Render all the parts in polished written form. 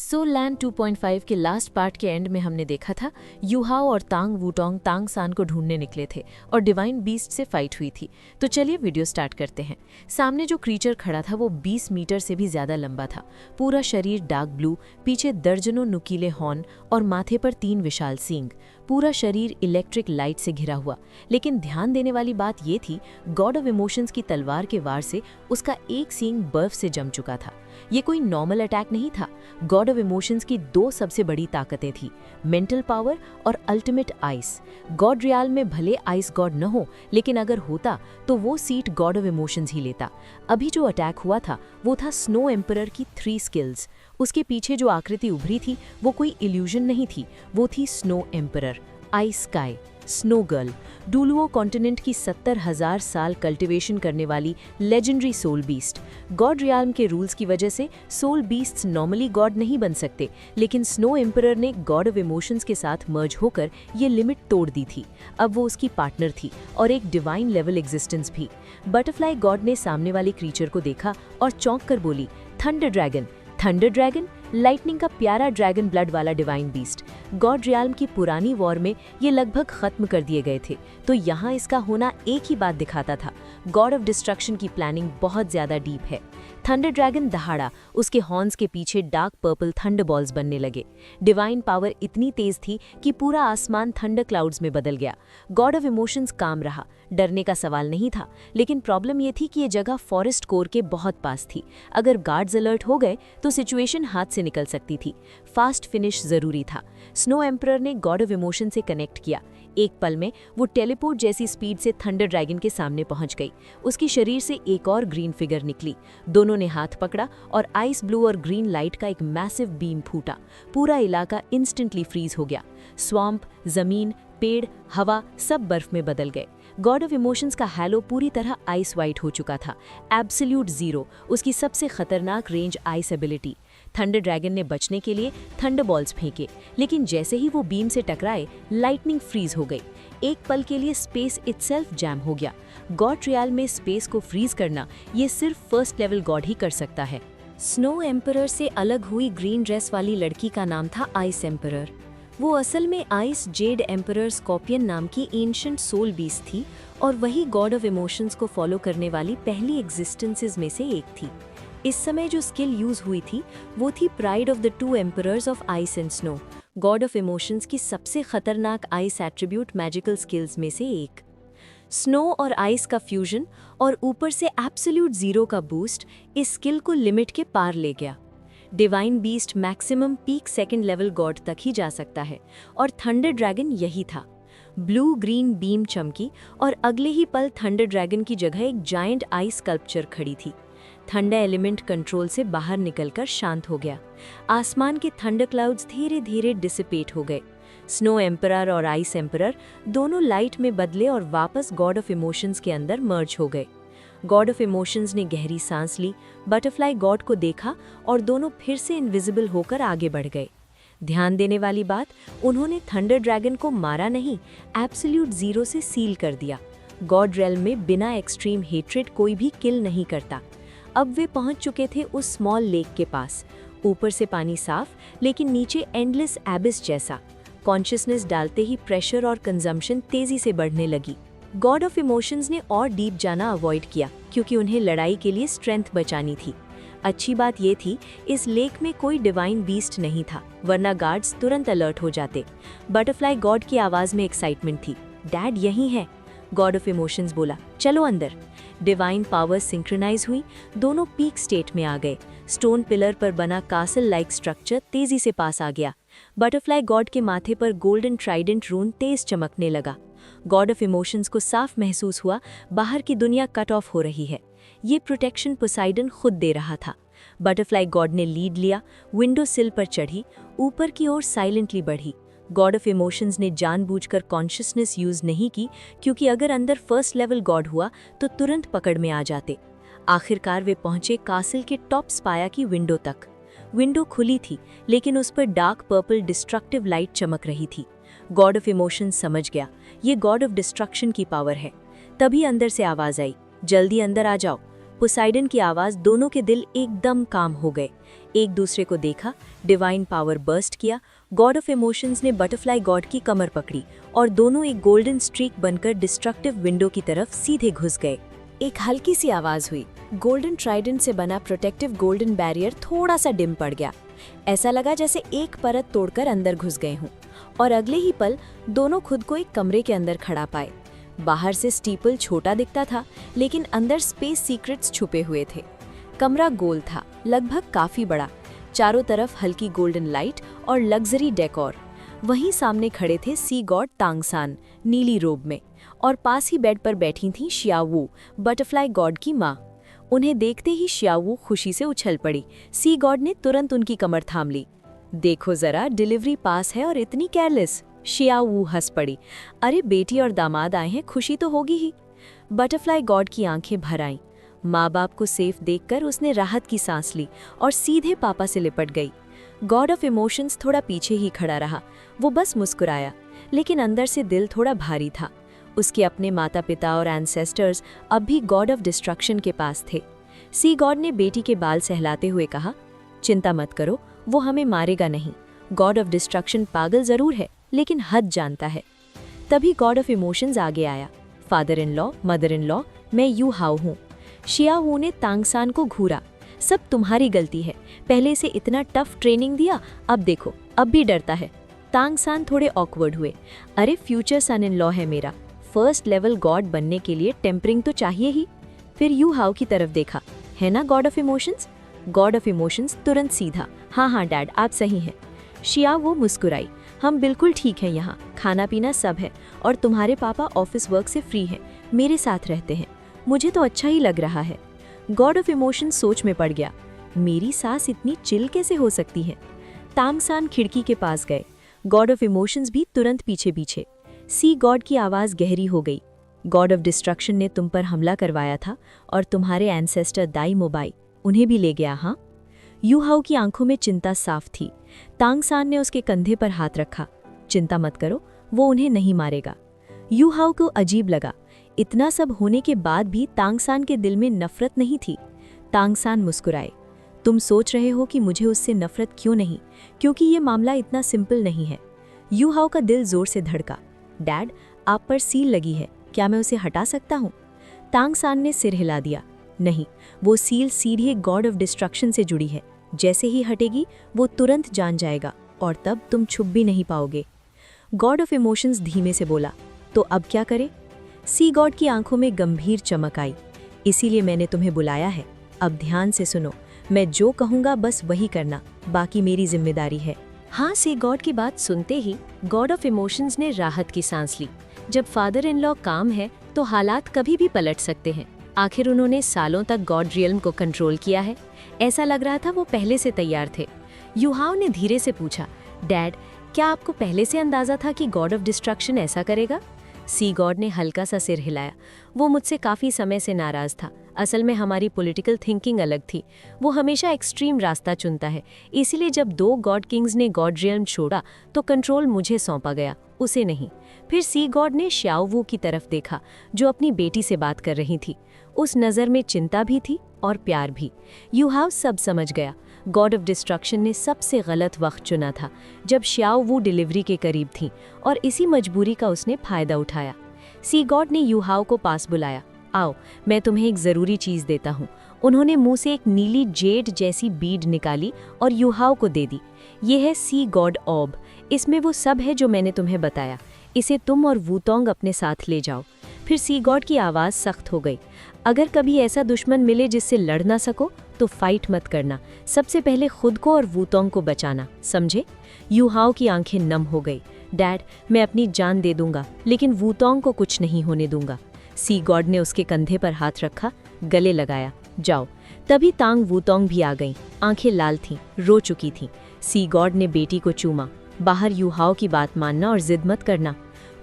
Soul land 2.5 के last part के and में हमने देखा था यूहाओ और तांग वूटोंग तांग सान को ढूंढने निकले थे और डिवाइन बीस्ट से फाइट हुई थी। तो चलिए वीडियो स्टार्ट करते हैं। सामने जो क्रीचर खड़ा था वो 20 मीटर से भी ज्यादा लंबा था। पूरा शरीर डार्क ब्लू, पीछे दर्जनों नुकीले हॉर्न और माथे पर 3 विशाल सींग। पूरा शरीर इलेक्ट्रिक लाइट से घिरा हुआ। लेकिन ध्यान देने वाली बात ये थी, गॉड ऑफ इमोशंस की तलवार के वार से उसका एक सींग बर्फ से जम चुका था। ये कोई नॉर्मल अटैक नहीं था। गॉड ऑफ इमोशंस की 2 सबसे बड़ी ताकतें थी, मेंटल पावर और अल्टीमेट आइस। गॉड रियल में भले आइस गॉड न हो, लेकिन अगर होता तो वो सीट गॉड ऑफ इमोशंस ही लेता। अभी जो अटैक हुआ था वो था स्नो एम्परर की 3 स्किल्स। उसके पीछे जो आकृति उभरी थी वो कोई इल्यूजन नहीं थी, वो थी snow emperor, ice sky, snow girl, Douluo continent की 70,000 साल कल्टीवेशन करने वाली legendary soul beast. God realm के रूल्स की वजह से सोल बीस्ट्स नॉर्मली गॉड नहीं बन सकते, लेकिन स्नो एम्परर ने गॉड ऑफ इमोशंस के साथ मर्ज होकर ये लिमिट तोड़ दी थी। अब वो उसकी पार्टनर थी और एक डिवाइन लेवल एग्जिस्टेंस भी। बटरफ्लाई गॉड ने सामने वाले क्रीचर को देखा और चौंक कर बोली, thunder dragon. Thunder dragon, lightning का प्यारा ड्रैगन ब्लड वाला डिवाइन बीस्ट। गॉड रियल्म की पुरानी वॉर में ये लगभग खत्म कर दिए गए थे, तो यहाँ इसका होना एक ही बात दिखाता था, गॉड ऑफ डिस्ट्रक्शन की प्लानिंग बहुत ज्यादा डीप है। थंडर ड्रैगन दहाड़ा, उसके हॉर्न्स के पीछे डार्क पर्पल थंडर बॉल्स बनने लगे। डिवाइन पावर इतनी तेज थी कि पूरा आसमान थंडर क्लाउड्स में बदल गया। गॉड ऑफ इमोशंस काम रहा, डरने का सवाल नहीं था, लेकिन प्रॉब्लम ये थी कि ये जगह फॉरेस्ट कोर के बहुत पास थी। अगर गार्ड्स अलर्ट हो गए तो सिचुएशन हाथ से निकल सकती थी। फास्ट फिनिश जरूरी था। स्नो एम्परर ने गॉड ऑफ इमोशन से कनेक्ट किया। एक पल में वो टेलीपोर्ट जैसी स्पीड से थंडर ड्रैगन के सामने पहुंच गई। उसकी शरीर से एक और ग्रीन फिगर निकली। दोनों ने हाथ पकड़ा और आइस ब्लू और ग्रीन लाइट का एक मैसिव बीम फूटा। पूरा इलाका इंस्टेंटली फ्रीज हो गया। स्वैम्प, जमीन, पेड़, हवा सब बर्फ में बदल गए। गॉड ऑफ इमोशंस का हैलो पूरी तरह आइस वाइट हो चुका था। एब्सोल्यूट जीरो, उसकी सबसे खतरनाक range ice ability. Thunder dragon ने बचने के लिए थंडर बॉल्स फेंके, लेकिन जैसे ही वो बीम से टकराए, लाइटनिंग फ्रीज हो गई। एक पल के लिए स्पेस इटसेल्फ जैम हो गया। गॉड रियल में स्पेस को फ्रीज करना ये सिर्फ फर्स्ट लेवल गॉड ही कर सकता है। स्नो एम्परर से अलग हुई ग्रीन ड्रेस वाली लड़की का नाम था आइस एम्परर। वो असल में आइस जेड एम्परर स्कॉर्पियन नाम की एंशिएंट सोल बीस्ट थी और वही गॉड ऑफ इमोशंस को फॉलो करने वाली पहली एग्जिस्टेंसेस में से एक थी। इस समय जो स्किल यूज हुई थी वो थी pride of the 2 emperors of ice and snow, God of emotions की सबसे खतरनाक आइस एट्रीब्यूट मैजिकल स्किल्स में से एक। स्नो और आइस का फ्यूजन और ऊपर से एब्सोल्यूट जीरो का बूस्ट इस स्किल को लिमिट के पार ले गया। Divine beast maximum peak second level God तक ही जा सकता है और थंडर ड्रैगन यही था। ब्लू ग्रीन बीम चमकी और अगले ही पल थंडर ड्रैगन की जगह एक जायंट आइस स्कल्पचर खड़ी थी। थंडर एलिमेंट कंट्रोल से बाहर निकलकर शांत हो गया। आसमान के थंडर क्लाउड्स धीरे धीरे डिसिपेट हो गए। स्नो एम्परर और आइस एम्परर दोनों लाइट में बदले और वापस गॉड ऑफ इमोशंस के अंदर मर्ज हो गए। गॉड ऑफ इमोशंस ने गहरी सांस ली, बटरफ्लाई गॉड को देखा और दोनों फिर से इनविजिबल होकर आगे बढ़ गए। ध्यान देने वाली बात, उन्होंने थंडर ड्रैगन को मारा नहीं, एब्सोल्यूट जीरो से सील कर दिया। गॉड रेल्म में बिना एक्सट्रीम हेट्रेड कोई भी किल नहीं करता। अब वे पहुंच चुके थे उस स्मॉल लेक के पास। ऊपर से पानी साफ, लेकिन नीचे एंडलेस एबिस जैसा। कॉन्शियसनेस डालते ही प्रेशर और कंजम्पशन तेजी से बढ़ने लगी। गॉड ऑफ इमोशंस ने और डीप जाना अवॉइड किया, क्योंकि उन्हें लड़ाई के लिए स्ट्रेंथ बचानी थी। अच्छी बात ये थी, इस लेक में कोई डिवाइन बीस्ट नहीं था, वरना गार्ड्स तुरंत अलर्ट हो जाते। बटरफ्लाई गॉड की आवाज में एक्साइटमेंट थी। डैड यहीं है, गॉड ऑफ इमोशंस बोला, चलो अंदर। डिवाइन पावर्स सिंक्रोनाइज हुई, दोनों पीक स्टेट में आ गए। स्टोन पिलर पर बना कासल लाइक स्ट्रक्चर तेजी से पास आ गया। बटरफ्लाई गॉड के माथे पर गोल्डन ट्राइडेंट रून तेज चमकने लगा। गॉड ऑफ इमोशंस को साफ महसूस हुआ, बाहर की दुनिया कट ऑफ हो रही है। ये प्रोटेक्शन पोसाइडन खुद दे रहा था। बटरफ्लाई गॉड ने लीड लिया, विंडो सिल पर चढ़ी, ऊपर की ओर साइलेंटली बढ़ी। गॉड ऑफ इमोशंस ने जानबूझकर कॉन्शियसनेस यूज नहीं की, क्योंकि अगर अंदर फर्स्ट लेवल गॉड हुआ तो तुरंत पकड़ में आ जाते। आखिरकार वे पहुंचे कासल के टॉप स्पाया की विंडो तक। विंडो खुली थी, लेकिन उस पर डार्क पर्पल डिस्ट्रक्टिव लाइट चमक रही थी। गॉड ऑफ इमोशंस समझ गया, ये गॉड ऑफ डिस्ट्रक्शन की पावर है। तभी अंदर से आवाज आई, जल्दी अंदर आ जाओ। पोसाइडन की आवाज दोनों के दिल एकदम काम हो गए। एक दूसरे को देखा, डिवाइन पावर बर्स्ट किया, गॉड ऑफ इमोशंस ने बटरफ्लाई गॉड की कमर पकड़ी और दोनों एक गोल्डन स्ट्रीक बनकर डिस्ट्रक्टिव विंडो की तरफ सीधे घुस गए। एक हल्की सी आवाज हुई, गोल्डन ट्राइडेंट से बना प्रोटेक्टिव गोल्डन बैरियर थोड़ा सा डिम पड़ गया। ऐसा लगा जैसे एक परत तोड़कर अंदर घुस गए हों, और अगले ही पल दोनों खुद को एक कमरे के अंदर खड़ा पाए। बाहर से स्टीपल छोटा दिखता था, लेकिन अंदर स्पेस सीक्रेट्स छुपे हुए थे। कमरा गोल था, लगभग काफी बड़ा, चारों तरफ हल्की गोल्डन लाइट और लग्जरी डेकोर। वहीं सामने खड़े थे सी गॉड तांगसान नीली रोब में, और पास ही बेड पर बैठी थी शियावू, बटरफ्लाई गॉड की माँ। उन्हें देखते ही शियावू खुशी से उछल पड़ी। सी गॉड ने तुरंत उनकी कमर थाम ली। देखो जरा, डिलीवरी पास है और इतनी केयरलेस। शियावू हंस पड़ी। अरे बेटी और दामाद आए हैं, खुशी तो होगी ही। बटरफ्लाई गॉड की आंखें भर आईं। माँ बाप को सेफ देखकर उसने राहत की सांस ली और सीधे पापा से लिपट गई। गॉड ऑफ इमोशंस थोड़ा पीछे ही खड़ा रहा। वो बस मुस्कुराया, लेकिन अंदर से दिल थोड़ा भारी था। उसके अपने माता पिता और एंसेस्टर्स अब भी गॉड ऑफ डिस्ट्रक्शन के पास थे। सी गॉड ने बेटी के बाल सहलाते हुए कहा, चिंता मत करो, वो हमें मारेगा नहीं। गॉड ऑफ डिस्ट्रक्शन पागल जरूर है, लेकिन हद जानता है। तभी गॉड ऑफ इमोशंस आगे आया। Father in law, mother in law, मैं यू हाउ हूँ। शियावू ने तांगसान को घूरा। सब तुम्हारी गलती है, पहले से इतना टफ ट्रेनिंग दिया, अब देखो अब भी डरता है। तांगसान थोड़े ऑकवर्ड हुए। अरे फ्यूचर सन इन लॉ है मेरा, फर्स्ट लेवल गॉड बनने के लिए टेम्परिंग तो चाहिए ही। फिर यू हाउ की तरफ देखा, है ना God of emotions? God of emotions तुरंत सीधा, हाँ डैड आप सही हैं। शियावू मुस्कुराई, हम बिल्कुल ठीक हैं यहाँ, खाना पीना सब है, और तुम्हारे पापा ऑफिस वर्क से फ्री हैं, मेरे साथ रहते हैं, मुझे तो अच्छा ही लग रहा है। गॉड ऑफ इमोशंस सोच में पड़ गया, मेरी सास इतनी चिल कैसे हो सकती है? तांगसान खिड़की के पास गए, गॉड ऑफ इमोशंस भी तुरंत पीछे पीछे। सी गॉड की आवाज़ गहरी हो गई, गॉड ऑफ डिस्ट्रक्शन ने तुम पर हमला करवाया था और तुम्हारे एंसेस्टर दाई मोबाई उन्हें भी ले गया, हाँ? यू हाउ की आंखों में चिंता साफ थी। तांगसान ने उसके कंधे पर हाथ रखा, चिंता मत करो, वो उन्हें नहीं मारेगा। यू हाउ को अजीब लगा, इतना सब होने के बाद भी तांगसान के दिल में नफरत नहीं थी। तांगसान मुस्कुराए, तुम सोच रहे हो कि मुझे उससे नफरत क्यों नहीं, क्योंकि ये मामला इतना सिंपल नहीं है। यू हाउ का दिल जोर से धड़का, डैड आप पर सील लगी है, क्या मैं उसे हटा सकता हूँ? तांगसान ने सिर हिला दिया, नहीं, वो सील सीधे गॉड ऑफ डिस्ट्रक्शन से जुड़ी है, जैसे ही हटेगी वो तुरंत जान जाएगा और तब तुम छुप भी नहीं पाओगे। गॉड ऑफ इमोशंस धीमे से बोला, तो अब क्या करें? सी गॉड की आंखों में गंभीर चमक आई, इसीलिए मैंने तुम्हें बुलाया है, अब ध्यान से सुनो, मैं जो कहूँगा बस वही करना, बाकी मेरी जिम्मेदारी है। हाँ, सी गॉड की बात सुनते ही गॉड ऑफ इमोशंस ने राहत की सांस ली। जब फादर इन लॉ काम है तो हालात कभी भी पलट सकते हैं। आखिर उन्होंने सालों तक गॉड रियल्म को कंट्रोल किया है। ऐसा लग रहा था वो पहले से तैयार थे। यू हाउ ने धीरे से पूछा, डैड क्या आपको पहले से अंदाजा था कि गॉड ऑफ डिस्ट्रक्शन ऐसा करेगा? सी गॉड ने हल्का सा सिर हिलाया, वो मुझसे काफ़ी समय से नाराज़ था। असल में हमारी पॉलिटिकल थिंकिंग अलग थी, वो हमेशा एक्सट्रीम रास्ता चुनता है, इसीलिए जब 2 गॉड किंग्स ने गॉड रियल्म छोड़ा तो कंट्रोल मुझे सौंपा गया, उसे नहीं। फिर सी गॉड ने शियावू की तरफ देखा जो अपनी बेटी से बात कर रही थी। उस नज़र में चिंता भी थी और प्यार भी। यू हाउ सब समझ गया, गॉड ऑफ डिस्ट्रक्शन ने सबसे गलत वक्त चुना था जब शियावू डिलीवरी के करीब थी, और इसी मजबूरी का उसने फायदा उठाया। सी गॉड ने यू हाउ को पास बुलाया, आओ मैं तुम्हें एक ज़रूरी चीज़ देता हूँ। उन्होंने मुंह से एक नीली जेड जैसी बीड निकाली और यू हाउ को दे दी। ये है सी गॉड ऑब, इसमें वो सब है जो मैंने तुम्हें बताया, इसे तुम और वूतोंग अपने साथ ले जाओ। फिर सी गॉड की आवाज़ सख्त हो गई, अगर कभी ऐसा दुश्मन मिले जिससे लड़ ना सको तो फाइट मत करना, सबसे पहले खुद को और वूतोंग को बचाना, समझे? यू हाउ की आंखें नम हो गई, डैड मैं अपनी जान दे दूंगा लेकिन वूतोंग को कुछ नहीं होने दूंगा। सी गॉड ने उसके कंधे पर हाथ रखा, गले लगाया, जाओ। तभी तांग वूतोंग भी आ गईं, आंखें लाल थीं, रो चुकी थीं। सी गॉड ने बेटी को चूमा, बाहर यू हाउ की बात मानना और जिद मत करना।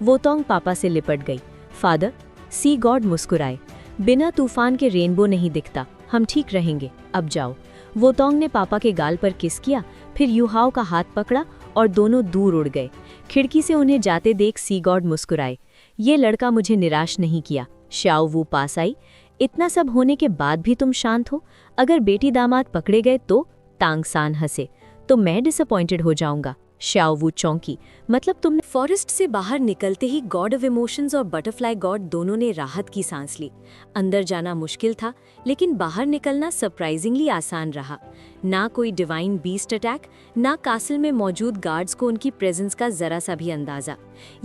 वूतोंग पापा से लिपट गई, फादर। सी गॉड मुस्कुराए, बिना तूफान के रेनबो नहीं दिखता, हम ठीक रहेंगे, अब जाओ। वूतोंग ने पापा के गाल पर किस किया, फिर यू हाउ का हाथ पकड़ा और दोनों दूर उड़ गए। खिड़की से उन्हें जाते देख सी गॉड मुस्कुराए, ये लड़का मुझे निराश नहीं किया। शियावू पास आई, इतना सब होने के बाद भी तुम शांत हो? अगर बेटी दामाद पकड़े गए तो तांग सान हंसे। तो मैं डिसअपॉइंटेड हो जाऊंगा, श्याओ वू चौंकी। मतलब तुमने फॉरेस्ट से बाहर निकलते ही गॉड ऑफ इमोशंस और बटरफ्लाई गॉड दोनों ने राहत की सांस ली। अंदर जाना मुश्किल था, लेकिन बाहर निकलना सरप्राइजिंगली आसान रहा। ना कोई डिवाइन बीस्ट अटैक, ना कासल में मौजूद गार्ड्स को उनकी प्रेजेंस का जरा सा भी अंदाजा।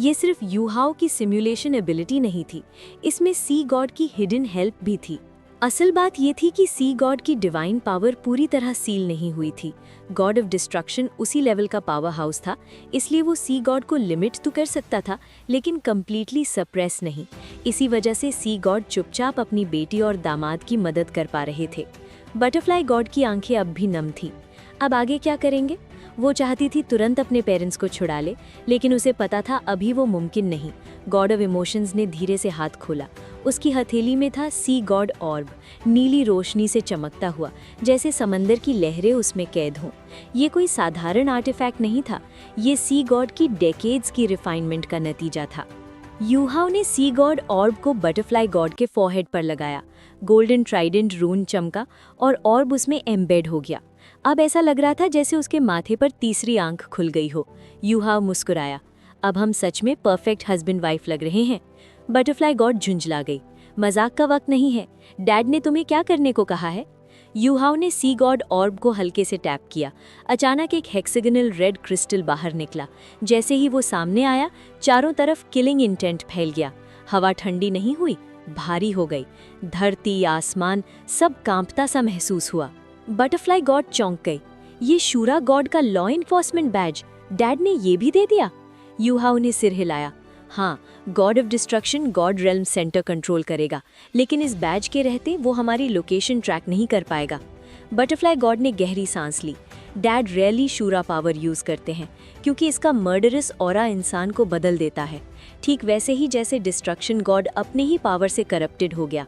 ये सिर्फ यूहाओ की सिम्युलेशन एबिलिटी नहीं थी, इसमें सी गॉड की हिडन हेल्प भी थी। असल बात ये थी कि सी गॉड की डिवाइन पावर पूरी तरह सील नहीं हुई थी। गॉड ऑफ डिस्ट्रक्शन उसी लेवल का पावर हाउस था, इसलिए वो सी गॉड को लिमिट तो कर सकता था, लेकिन कंप्लीटली सप्रेस नहीं। इसी वजह से सी गॉड चुपचाप अपनी बेटी और दामाद की मदद कर पा रहे थे। बटरफ्लाई गॉड की आंखें अब भी नम थी। अब आगे क्या करेंगे? वो चाहती थी तुरंत अपने पेरेंट्स को छुड़ा ले, लेकिन उसे पता था अभी वो मुमकिन नहीं। गॉड ऑफ इमोशंस ने धीरे से हाथ खोला। उसकी हथेली में था सी गॉड ऑर्ब, नीली रोशनी से चमकता हुआ, जैसे समंदर की लहरें उसमें कैद हों। ये कोई साधारण आर्टिफैक्ट नहीं था, ये सी गॉड की डेकेड्स की रिफाइनमेंट का नतीजा था। यूहाओ ने सी गॉड ऑर्ब को बटरफ्लाई गॉड के फॉरहेड पर लगाया। गोल्डन ट्राइडेंट रून चमका और ऑर्ब उसमें एम्बेड हो गया। अब ऐसा लग रहा था जैसे उसके माथे पर तीसरी आंख खुल गई हो। यूहाओ मुस्कुराया। अब हम सच में परफेक्ट हस्बैंड वाइफ लग रहे हैं। बटरफ्लाई गॉड झुंझला गई। मजाक का वक्त नहीं है। डैड ने तुम्हें क्या करने को कहा है? यूहाओ ने सी गॉड ऑर्ब को हल्के से टैप किया। अचानक एक हेक्सागोनल रेड क्रिस्टल बाहर निकला। जैसे ही वो सामने आया, चारों तरफ किलिंग इंटेंट फैल गया। हवा ठंडी नहीं हुई, भारी हो गई। धरती, आसमान सब कांपता सा महसूस हुआ। बटरफ्लाई गॉड चौंक गई। ये शूरा गॉड का लॉ इन्फोर्समेंट बैज डैड ने ये भी दे दिया? यूहाओ ने सिर हिलाया। हाँ, God of destruction God realm centre control करेगा, लेकिन इस बैज के रहते वो हमारी लोकेशन ट्रैक नहीं कर पाएगा। बटरफ्लाई गॉड ने गहरी सांस ली। डैड रेयरली शूरा पावर यूज करते हैं, क्योंकि इसका मर्डरस ऑरा इंसान को बदल देता है, ठीक वैसे ही जैसे डिस्ट्रक्शन गॉड अपने ही पावर से करप्टेड हो गया।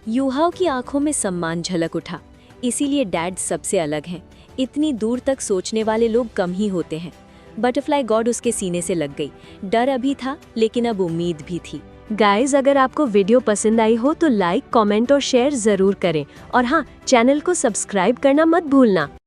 यूहाओ की आंखों में सम्मान झलक उठा। इसीलिए डैड सबसे अलग हैं। इतनी दूर तक सोचने वाले लोग कम ही होते हैं। बटरफ्लाई गॉड उसके सीने से लग गई। डर अभी था, लेकिन अब उम्मीद भी थी। गाइज, अगर आपको वीडियो पसंद आई हो तो लाइक, कमेंट और शेयर जरूर करें, और हाँ, चैनल को सब्सक्राइब करना मत भूलना।